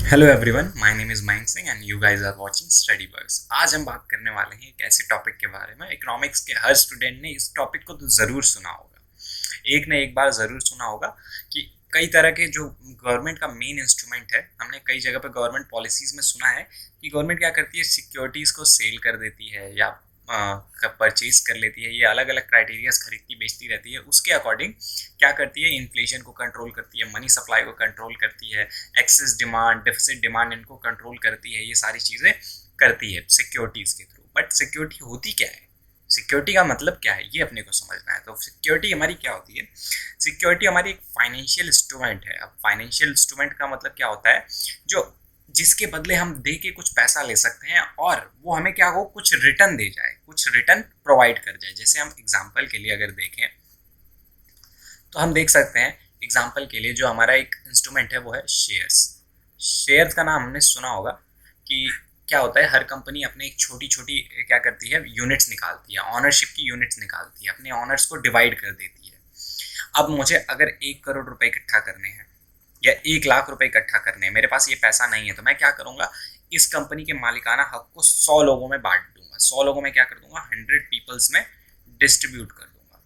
Hello everyone, my name is Mayank Singh and you guys are watching study bugs. आज हम बात करने वाले हैं एक ऐसे टॉपिक के बारे में। इकोनॉमिक्स के हर स्टूडेंट ने इस टॉपिक को तो ज़रूर सुना होगा, एक न एक बार ज़रूर सुना होगा कि कई तरह के जो गवर्नमेंट का मेन इंस्ट्रूमेंट है, हमने कई जगह पर गवर्नमेंट पॉलिसीज़ में सुना है कि गवर्नमेंट क्या करती है, सिक्योरिटीज़ को सेल कर देती है या परचेज कर लेती है। ये अलग अलग क्राइटेरियाज खरीदती बेचती रहती है। उसके अकॉर्डिंग क्या करती है, इन्फ्लेशन को कंट्रोल करती है, मनी सप्लाई को कंट्रोल करती है, एक्सेस डिमांड, डेफिसिट डिमांड, इनको कंट्रोल करती है। ये सारी चीज़ें करती है सिक्योरिटीज़ के थ्रू। बट सिक्योरिटी होती क्या है, सिक्योरिटी का मतलब क्या है, ये अपने को समझना है। तो सिक्योरिटी हमारी क्या होती है? सिक्योरिटी हमारी एक फाइनेंशियल इंस्ट्रूमेंट है। अब फाइनेंशियल इंस्ट्रूमेंट का मतलब क्या होता है, जो जिसके बदले हम दे के कुछ पैसा ले सकते हैं और वो हमें क्या हो, कुछ रिटर्न दे जाए, कुछ रिटर्न प्रोवाइड कर जाए। जैसे हम एग्जांपल के लिए अगर देखें तो हम देख सकते हैं, एग्जांपल के लिए जो हमारा एक इंस्ट्रूमेंट है वो है शेयर्स। शेयर्स का नाम हमने सुना होगा कि क्या होता है, हर कंपनी अपने एक छोटी छोटी क्या करती है, यूनिट्स निकालती है, ऑनरशिप की यूनिट्स निकालती है, अपने ऑनर्स को डिवाइड कर देती है। अब मुझे अगर 1 करोड़ रुपए इकट्ठा करने हैं या 1 लाख रुपए इकट्ठा करने हैं, मेरे पास ये पैसा नहीं है, तो मैं क्या करूंगा, इस कंपनी के मालिकाना हक को 100 लोगों में बांट दूंगा। 100 लोगों में क्या कर दूंगा, 100 पीपल्स में डिस्ट्रीब्यूट कर दूंगा।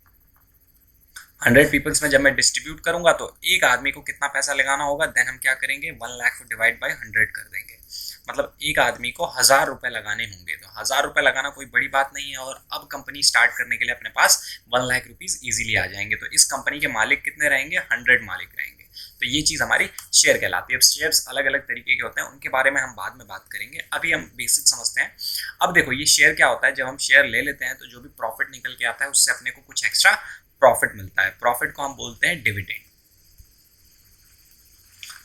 100 पीपल्स में जब मैं डिस्ट्रीब्यूट करूंगा तो एक आदमी को कितना पैसा लगाना होगा, देन हम क्या करेंगे, 1 लाख को डिवाइड बाई 100 कर देंगे। मतलब एक आदमी को 1000 रुपए लगाने होंगे। तो 1000 रुपए लगाना कोई बड़ी बात नहीं है। और अब कंपनी स्टार्ट करने के लिए अपने पास 1 लाख रुपीज ईजिली आ जाएंगे। तो इस कंपनी के मालिक कितने रहेंगे, 100 मालिक रहेंगे। तो ये चीज़ हमारी शेयर कहलाती है। अब शेयर्स अलग अलग तरीके के होते हैं, उनके बारे में हम बाद में बात करेंगे। अभी हम बेसिक समझते हैं। अब देखो, ये शेयर क्या होता है, जब हम शेयर ले लेते हैं तो जो भी प्रॉफिट निकल के आता है उससे अपने को कुछ एक्स्ट्रा प्रॉफिट मिलता है। प्रॉफिट को हम बोलते हैं डिविडेंड।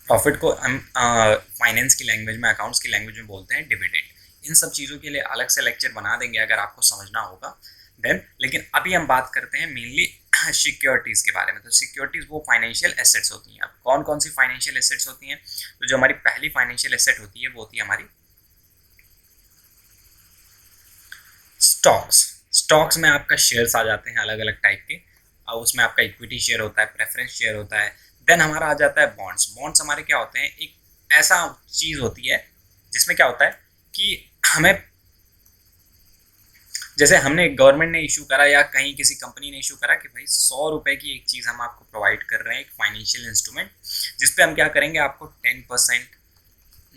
प्रॉफिट को हम फाइनेंस की लैंग्वेज में, अकाउंट्स की लैंग्वेज में बोलते हैं डिविडेंड। इन सब चीज़ों के लिए अलग से लेक्चर बना देंगे अगर आपको समझना होगा देन। लेकिन अभी हम बात करते हैं मेनली सिक्योरिटीज़ के बारे में। तो सिक्योरिटीज़ वो फाइनेंशियल एसेट्स होती हैं। अब कौन कौन सी फाइनेंशियल एसेट्स होती हैं? तो जो हमारी पहली फाइनेंशियल एसेट होती है वो होती है हमारी स्टॉक्स। स्टॉक्स में आपका शेयर्स आ जाते हैं अलग अलग टाइप के। और उसमें आपका इक्विटी शेयर होता है, प्रेफरेंस शेयर होता है। देन हमारा आ जाता है बॉन्ड्स। बॉन्ड्स हमारे क्या होते हैं, एक ऐसा चीज़ होती है जिसमें क्या होता है कि हमें, जैसे हमने गवर्नमेंट ने इशू करा या कहीं किसी कंपनी ने इशू करा कि भाई 100 रुपए की एक चीज़ हम आपको प्रोवाइड कर रहे हैं, एक फाइनेंशियल इंस्ट्रूमेंट, जिसपे हम क्या करेंगे, आपको 10%,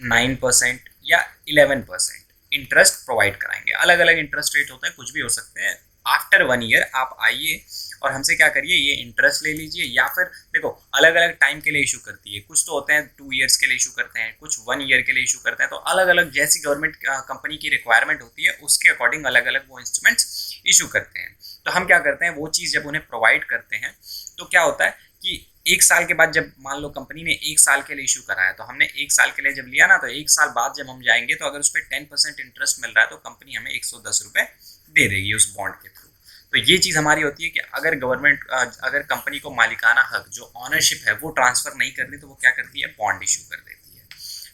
9% या 11% इंटरेस्ट प्रोवाइड कराएंगे। अलग अलग इंटरेस्ट रेट होते हैं, कुछ भी हो सकते हैं। आफ्टर 1 ईयर आप आइए और हमसे क्या करिए, ये इंटरेस्ट ले लीजिए। या फिर देखो, अलग अलग टाइम के लिए इशू करती है। कुछ तो होते हैं 2 ईयर्स के लिए इशू करते हैं, कुछ 1 ईयर के लिए इशू करते हैं। तो अलग अलग जैसी गवर्नमेंट कंपनी की रिक्वायरमेंट होती है उसके अकॉर्डिंग अलग अलग वो इंस्ट्रूमेंट्स इशू करते हैं। तो हम क्या करते हैं, वो चीज़ जब उन्हें प्रोवाइड करते हैं तो क्या होता है कि 1 साल के बाद, जब मान लो कंपनी ने 1 साल के लिए इशू करा है, तो हमने 1 साल के लिए जब लिया ना, तो 1 साल बाद जब हम जाएंगे तो अगर उस पर 10% इंटरेस्ट मिल रहा है तो कंपनी हमें 110 रुपये दे देगी उस बॉन्ड के थ्रू। तो ये चीज़ हमारी होती है कि अगर गवर्नमेंट, अगर कंपनी को मालिकाना हक जो ऑनरशिप है वो ट्रांसफ़र नहीं करनी, तो वो क्या करती है, बॉन्ड इशू कर देती है।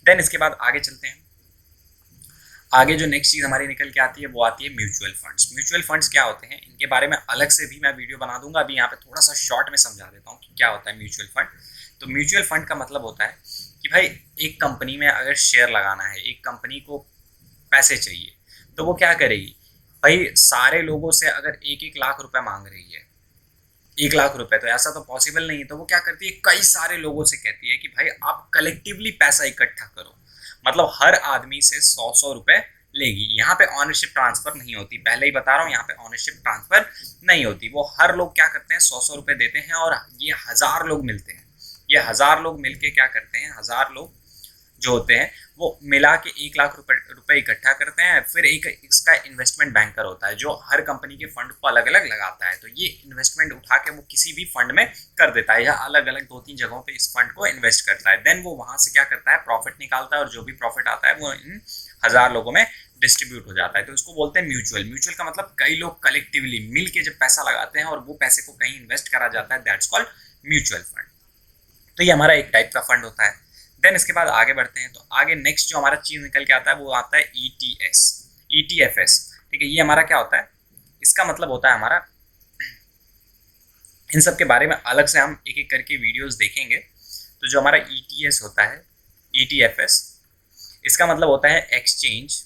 देन इसके बाद आगे चलते हैं। आगे जो नेक्स्ट चीज़ हमारी निकल के आती है वो आती है म्यूचुअल फंड्स। म्यूचुअल फंड्स क्या होते हैं, इनके बारे में अलग से भी मैं वीडियो बना दूंगा। अभी यहाँ पे थोड़ा सा शॉर्ट में समझा देता हूँ कि क्या होता है म्यूचुअल फंड। तो म्यूचुअल फंड का मतलब होता है कि भाई एक कंपनी में अगर शेयर लगाना है, एक कंपनी को पैसे चाहिए, तो वो क्या करेगी, भाई सारे लोगों से अगर 1-1 लाख रुपए मांग रही है, 1 लाख रुपए, तो ऐसा तो पॉसिबल नहीं है। तो वो क्या करती है, कई सारे लोगों से कहती है कि भाई आप कलेक्टिवली पैसा इकट्ठा करो। मतलब हर आदमी से 100-100 रुपए लेगी। यहाँ पे ऑनरशिप ट्रांसफर नहीं होती, पहले ही बता रहा हूँ, यहाँ पे ऑनरशिप ट्रांसफर नहीं होती। वो हर लोग क्या करते हैं, 100-100 रुपए देते हैं। और ये 1000 लोग मिलते हैं। ये 1000 लोग मिलके क्या करते हैं, 1000 लोग जो होते हैं वो मिला के 1 लाख रुपए इकट्ठा करते हैं। फिर एक इसका इन्वेस्टमेंट बैंकर होता है जो हर कंपनी के फंड को अलग अलग लगाता है। तो ये इन्वेस्टमेंट उठा के वो किसी भी फंड में कर देता है या अलग अलग 2-3 जगहों पे इस फंड को इन्वेस्ट करता है। देन वो वहां से क्या करता है, प्रॉफिट निकालता है। और जो भी प्रॉफिट आता है वो इन 1000 लोगों में डिस्ट्रीब्यूट हो जाता है। तो इसको बोलते हैं म्यूचुअल। म्यूचुअल का मतलब कई लोग कलेक्टिवली मिल के जब पैसा लगाते हैं और वो पैसे को कहीं इन्वेस्ट करा जाता है, दैट्स कॉल्ड म्यूचुअल फंड। तो ये हमारा एक टाइप का फंड होता है। देन इसके बाद आगे बढ़ते हैं। तो आगे नेक्स्ट जो हमारा चीज निकल के आता है वो आता है ETS, ETFS। ठीक है, ये हमारा क्या होता है, इसका मतलब होता है हमारा, इन सब के बारे में अलग से हम एक एक करके वीडियोस देखेंगे। तो जो हमारा ETS होता है, ETFS, इसका मतलब होता है एक्सचेंज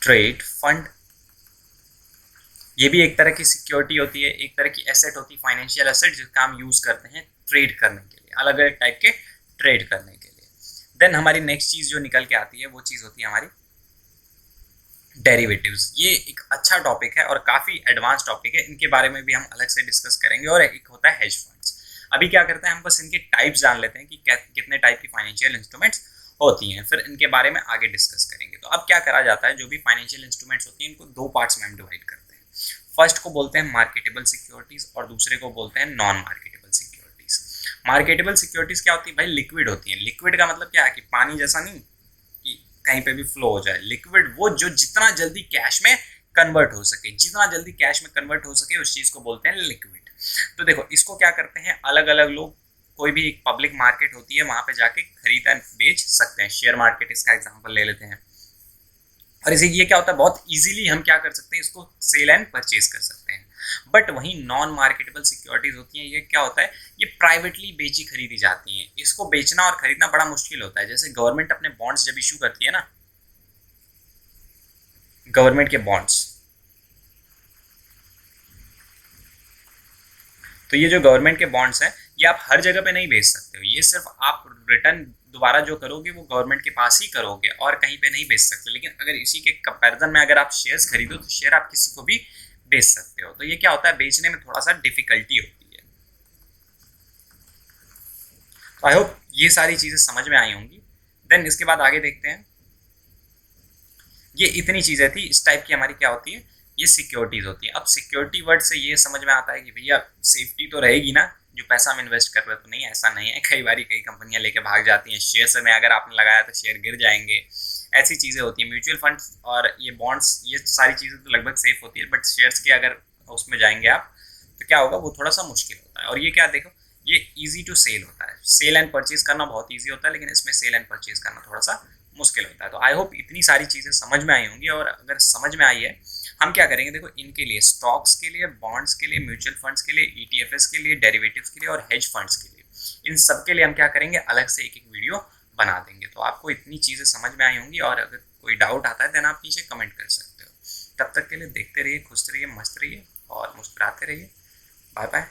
ट्रेड फंड। ये भी एक तरह की सिक्योरिटी होती है, एक तरह की एसेट होती है, फाइनेंशियल एसेट, जिसका हम यूज करते हैं ट्रेड करने के लिए, अलग अलग टाइप के ट्रेड करने के लिए। देन हमारी नेक्स्ट चीज जो निकल के आती है वो चीज होती है हमारी डेरिवेटिव्स। ये एक अच्छा टॉपिक है और काफी एडवांस टॉपिक है, इनके बारे में भी हम अलग से डिस्कस करेंगे। और एक होता है हेज फंड्स। अभी क्या करते हैं, हम बस इनके टाइप्स जान लेते हैं कि कितने टाइप की फाइनेंशियल इंस्ट्रूमेंट्स होती हैं, फिर इनके बारे में आगे डिस्कस करेंगे। तो अब क्या करा जाता है, जो भी फाइनेंशियल इंस्ट्रूमेंट्स होती हैं इनको दो पार्ट्स में हम डिवाइड करते हैं। फर्स्ट को बोलते हैं मार्केटेबल सिक्योरिटीज और दूसरे को बोलते हैं non marketable securities. Marketable securities क्या होती है भाई, लिक्विड होती है। लिक्विड का मतलब क्या है कि पानी जैसा नहीं कि कहीं पे भी फ्लो हो जाए। लिक्विड वो जो जितना जल्दी कैश में कन्वर्ट हो सके, जितना जल्दी कैश में कन्वर्ट हो सके उस चीज को बोलते हैं लिक्विड। तो देखो इसको क्या करते हैं, अलग अलग लोग, कोई भी एक पब्लिक मार्केट होती है वहां पे जाके खरीद एंड बेच सकते हैं। शेयर मार्केट इसका एग्जांपल ले लेते हैं। और इसे ये क्या होता है, बहुत इजीली हम क्या कर सकते हैं, इसको सेल एंड परचेज कर सकते हैं। बट वहीं नॉन मार्केटेबल सिक्योरिटीज होती हैं, ये क्या होता है, ये प्राइवेटली बेची खरीदी जाती हैं। इसको बेचना और खरीदना बड़ा मुश्किल होता है। जैसे गवर्नमेंट अपने बॉन्ड्स जब इशू करती है ना, गवर्नमेंट के बॉन्ड्स, तो ये जो गवर्नमेंट के बॉन्ड्स हैं ये आप हर जगह पे नहीं बेच सकते हो। ये सिर्फ आप रिटर्न दोबारा जो करोगे वो गवर्नमेंट के पास ही करोगे और कहीं पे नहीं बेच सकते। लेकिन अगर इसी के कंपैरिजन में अगर आप शेयर्स खरीदो तो शेयर आप किसी को भी बेच सकते हो। तो ये क्या होता है, बेचने में थोड़ा सा डिफिकल्टी होती है। तो आई होप ये सारी चीजें समझ में आई होंगी। देन इसके बाद आगे देखते हैं। ये इतनी चीजें थी, इस टाइप की हमारी क्या होती है, ये सिक्योरिटीज होती है। अब सिक्योरिटी वर्ड से ये समझ में आता है कि भैया सेफ्टी तो रहेगी ना, जो पैसा हम इन्वेस्ट कर रहे हैं। तो नहीं, ऐसा नहीं है। कई बार कई कंपनियां लेके भाग जाती हैं। शेयर में अगर आपने लगाया तो शेयर गिर जाएंगे, ऐसी चीजें होती हैं। म्यूचुअल फंड्स और ये बॉन्ड्स, ये सारी चीजें तो लगभग सेफ होती है। बट शेयर्स के अगर उसमें जाएंगे आप तो क्या होगा, वो थोड़ा सा मुश्किल होता है। और ये क्या, देखो ये ईजी टू सेल होता है, सेल एंड परचेज करना बहुत ईजी होता है, लेकिन इसमें सेल एंड परचेज करना थोड़ा सा मुश्किल होता है। तो आई होप इतनी सारी चीजें समझ में आई होंगी। और अगर समझ में आई है, हम क्या करेंगे, देखो इनके लिए, स्टॉक्स के लिए, बॉन्ड्स के लिए, म्यूचुअल फंड्स के लिए, ईटीएफएस के लिए, डेरिवेटिव्स के लिए और हेज फंड्स के लिए, इन सब के लिए हम क्या करेंगे, अलग से एक एक वीडियो बना देंगे। तो आपको इतनी चीजें समझ में आई होंगी। और अगर कोई डाउट आता है देन आप नीचे कमेंट कर सकते हो। तब तक के लिए देखते रहिए, खुश रहिए, मस्त रहिए और मुस्कुराते रहिए। Bye bye.